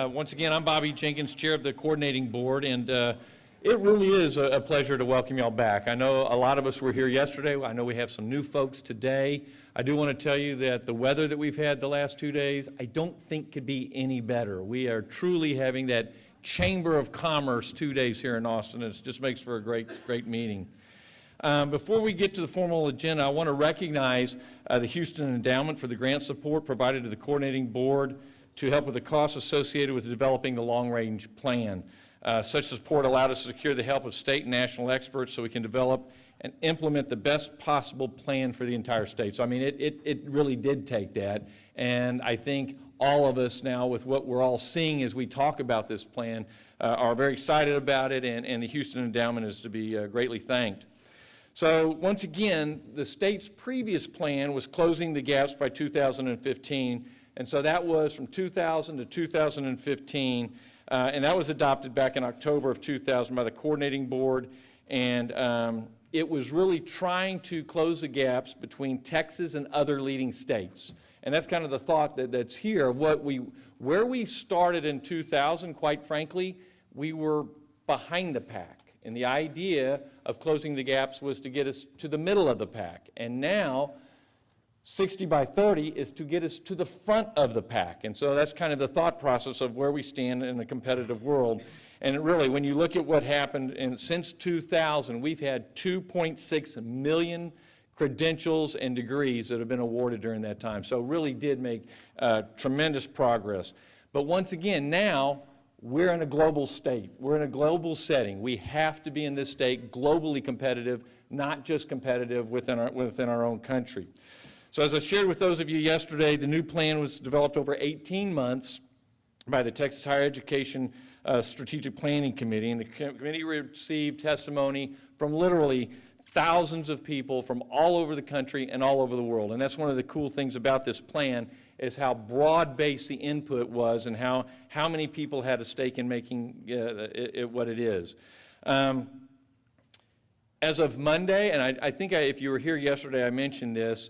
Once again, I'm Bobby Jenkins, chair of the coordinating board, and it really is a pleasure to welcome y'all back. I know a lot of us were here yesterday. I know we have some new folks today. I do want to tell you that the weather that we've had the last 2 days, I don't think could be any better. We are truly having that Chamber of Commerce 2 days here in Austin, and it just makes for a great meeting. Before we get to the formal agenda, I want to recognize the Houston Endowment for the grant support provided to the coordinating board to help with the costs associated with developing the long-range plan. Such support allowed us to secure the help of state and national experts so we can develop and implement the best possible plan for the entire state. So I mean, it really did take that, and I think all of us now, with what we're all seeing as we talk about this plan, are very excited about it, and the Houston Endowment is to be greatly thanked. So once again, the state's previous plan was closing the gaps by 2015, and so that was from 2000 to 2015, and that was adopted back in October of 2000 by the coordinating board, and it was really trying to close the gaps between Texas and other leading states. And that's kind of the thought that's here. Where we started in 2000, quite frankly, we were behind the pack. And the idea of closing the gaps was to get us to the middle of the pack. And now, 60 by 30 is to get us to the front of the pack. And so that's kind of the thought process of where we stand in a competitive world. And really, when you look at what happened, since 2000, we've had 2.6 million credentials and degrees that have been awarded during that time. So really did make tremendous progress. But once again, now, we're in a global state. We're in a global setting. We have to be in this state globally competitive, not just competitive within our own country. So as I shared with those of you yesterday, the new plan was developed over 18 months by the Texas Higher Education Strategic Planning Committee, and the committee received testimony from literally thousands of people from all over the country and all over the world. And that's one of the cool things about this plan, is how broad-based the input was and how many people had a stake in making it what it is. As of Monday, and I think if you were here yesterday, I mentioned this,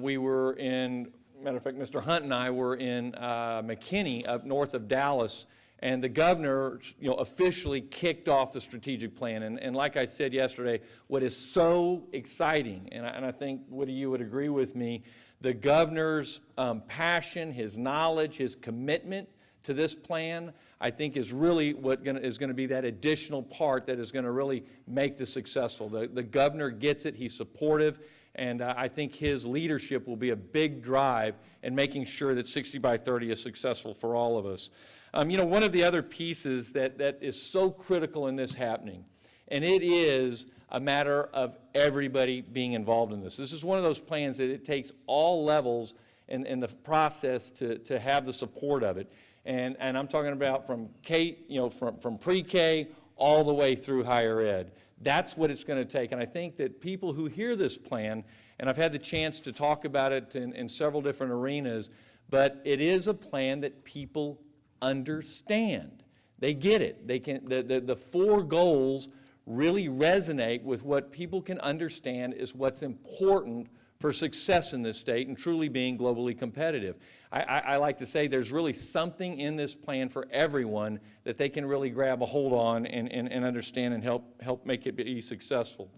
we were in, matter of fact, Mr. Hunt and I were in McKinney up north of Dallas, and the governor, officially kicked off the strategic plan. And like I said yesterday, what is so exciting, and I think Woody, you would agree with me, the governor's passion, his knowledge, his commitment to this plan, I think is really what is going to be that additional part that is going to really make this successful. The governor gets it, he's supportive, and I think his leadership will be a big drive in making sure that 60 by 30 is successful for all of us. One of the other pieces that is so critical in this happening, and it is a matter of everybody being involved in this. This is one of those plans that it takes all levels in the process to have the support of it. And I'm talking about from from pre-K all the way through higher ed. That's what it's going to take. And I think that people who hear this plan, and I've had the chance to talk about it in several different arenas, but it is a plan that people understand. They get it. They can. The four goals really resonate with what people can understand is what's important for success in this state and truly being globally competitive. I like to say there's really something in this plan for everyone that they can really grab a hold on and understand and help make it be successful.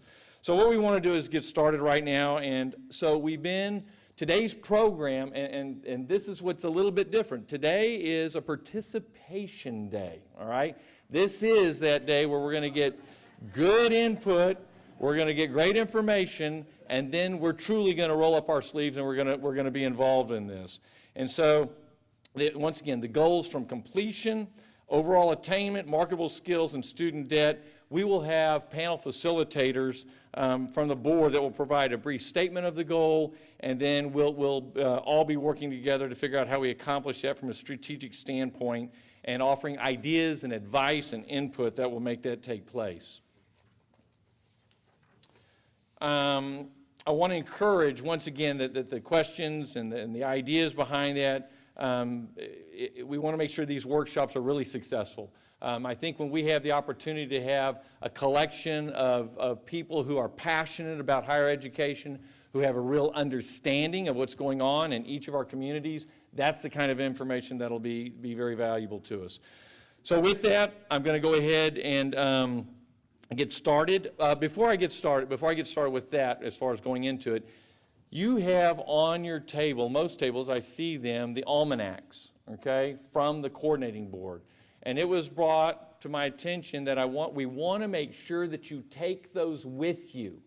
So what we want to do is get started right now. And so today's program, and this is what's a little bit different. Today is a participation day, all right? This is that day where we're going to get good input, we're going to get great information, and then we're truly going to roll up our sleeves and we're going to be involved in this. And so, once again, the goals from completion, overall attainment, marketable skills, and student debt. We will have panel facilitators from the board that will provide a brief statement of the goal, and then we'll all be working together to figure out how we accomplish that from a strategic standpoint and offering ideas and advice and input that will make that take place. I want to encourage, once again, that the questions and the ideas behind that, we want to make sure these workshops are really successful. I think when we have the opportunity to have a collection of people who are passionate about higher education, who have a real understanding of what's going on in each of our communities, That's the kind of information that'll be very valuable to us. So with that, I'm going to go ahead and get started. Before I get started with that, as far as going into it, you have on your table, most tables, I see them, the almanacs, okay, from the coordinating board. And it was brought to my attention that we want to make sure that you take those with you.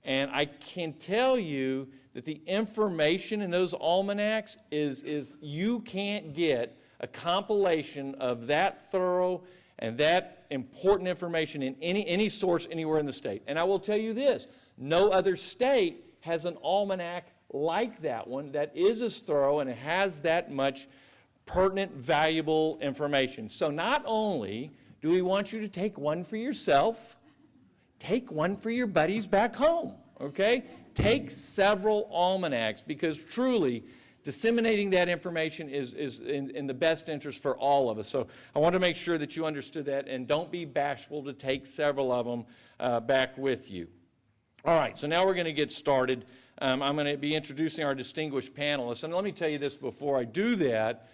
And I can tell you that the information in those almanacs is you can't get a compilation of that thorough and that important information in any source anywhere in the state. And I will tell you this, no other state has an almanac like that one that is as thorough and has that much pertinent, valuable information. So not only do we want you to take one for yourself, take one for your buddies back home, okay? Take several almanacs, because truly disseminating that information is in the best interest for all of us. So I want to make sure that you understood that, and don't be bashful to take several of them back with you. All right, so now we're going to get started. I'm going to be introducing our distinguished panelists, and let me tell you this before I do that.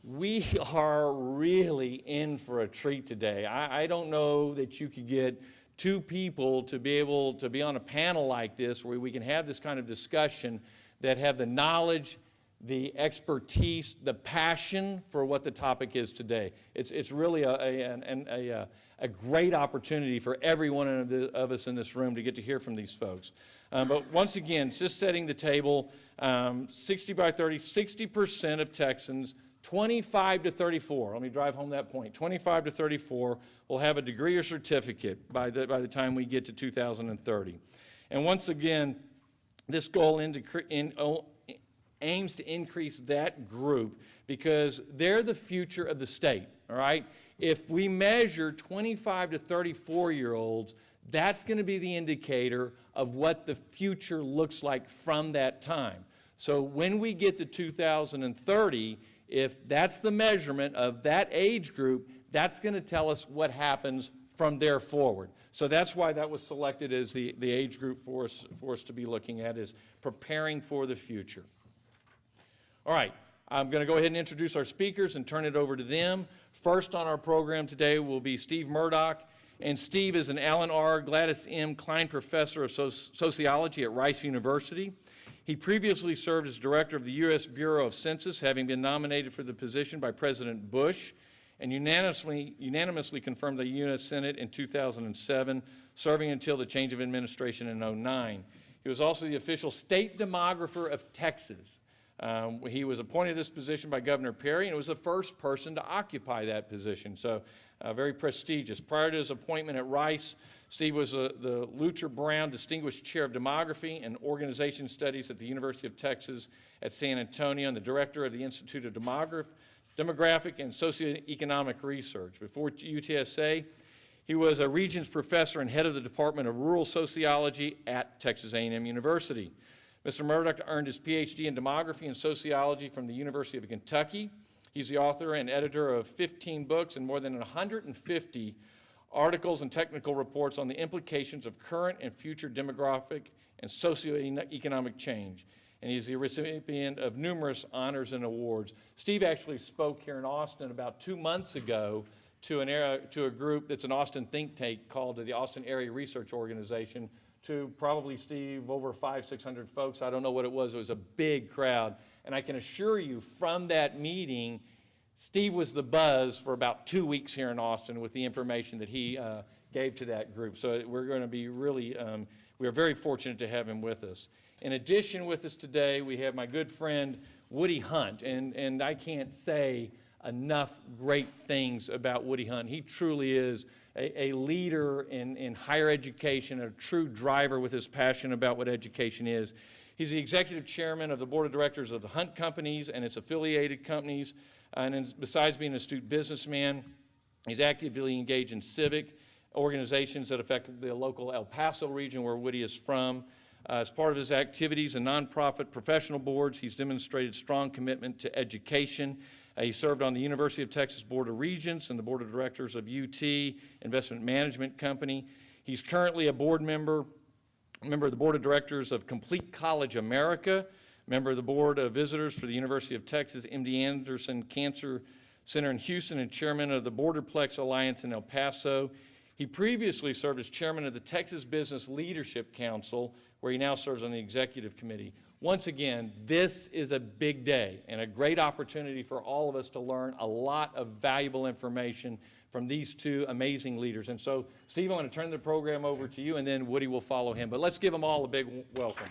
We are really in for a treat today. I don't know that you could get two people to be able to be on a panel like this where we can have this kind of discussion that have the knowledge, the expertise, the passion for what the topic is today. It's really a great opportunity for every one of us in this room to get to hear from these folks. But once again, just setting the table, 60 by 30, 60% of Texans, 25 to 34, let me drive home that point, 25 to 34 will have a degree or certificate by the time we get to 2030. And once again, this goal aims to increase that group because they're the future of the state, all right? If we measure 25 to 34-year-olds, that's going to be the indicator of what the future looks like from that time. So when we get to 2030, if that's the measurement of that age group, that's going to tell us what happens from there forward. So that's why that was selected as the age group for us to be looking at, is preparing for the future. All right, I'm going to go ahead and introduce our speakers and turn it over to them. First on our program today will be Steve Murdock. And Steve is an Alan R. Gladys M. Klein Professor of Sociology at Rice University. He previously served as director of the U.S. Bureau of Census, having been nominated for the position by President Bush, and unanimously confirmed the U.S. Senate in 2007, serving until the change of administration in 2009. He was also the official state demographer of Texas. He was appointed to this position by Governor Perry, and was the first person to occupy that position, so very prestigious. Prior to his appointment at Rice, Steve was the Luther Brown Distinguished Chair of Demography and Organization Studies at the University of Texas at San Antonio, and the director of the Institute of Demographic and Socioeconomic Research. Before UTSA, he was a Regents Professor and head of the Department of Rural Sociology at Texas A&M University. Mr. Murdock earned his PhD in Demography and Sociology from the University of Kentucky. He's the author and editor of 15 books and more than 150 articles and technical reports on the implications of current and future demographic and socioeconomic change. And he's the recipient of numerous honors and awards. Steve actually spoke here in Austin about 2 months ago to a group that's an Austin think tank called the Austin Area Research Organization, to probably, Steve, over 500-600 folks. I don't know what it was. It was a big crowd. And I can assure you from that meeting, Steve was the buzz for about 2 weeks here in Austin with the information that he gave to that group. So we're going to be really, we are very fortunate to have him with us. In addition, with us today, we have my good friend Woody Hunt. And I can't say enough great things about Woody Hunt. He truly is a leader in higher education, a true driver with his passion about what education is. He's the executive chairman of the board of directors of the Hunt Companies and its affiliated companies. And besides being an astute businessman, he's actively engaged in civic organizations that affect the local El Paso region where Woody is from. As part of his activities and nonprofit professional boards, he's demonstrated strong commitment to education. He served on the University of Texas Board of Regents and the board of directors of UT Investment Management Company. He's currently a board member of the board of directors of Complete College America, member of the Board of Visitors for the University of Texas MD Anderson Cancer Center in Houston, and chairman of the Borderplex Alliance in El Paso. He previously served as chairman of the Texas Business Leadership Council, where he now serves on the executive committee. Once again, this is a big day and a great opportunity for all of us to learn a lot of valuable information from these two amazing leaders. And so, Steve, I want to turn the program over to you, and then Woody will follow him. But let's give them all a big welcome.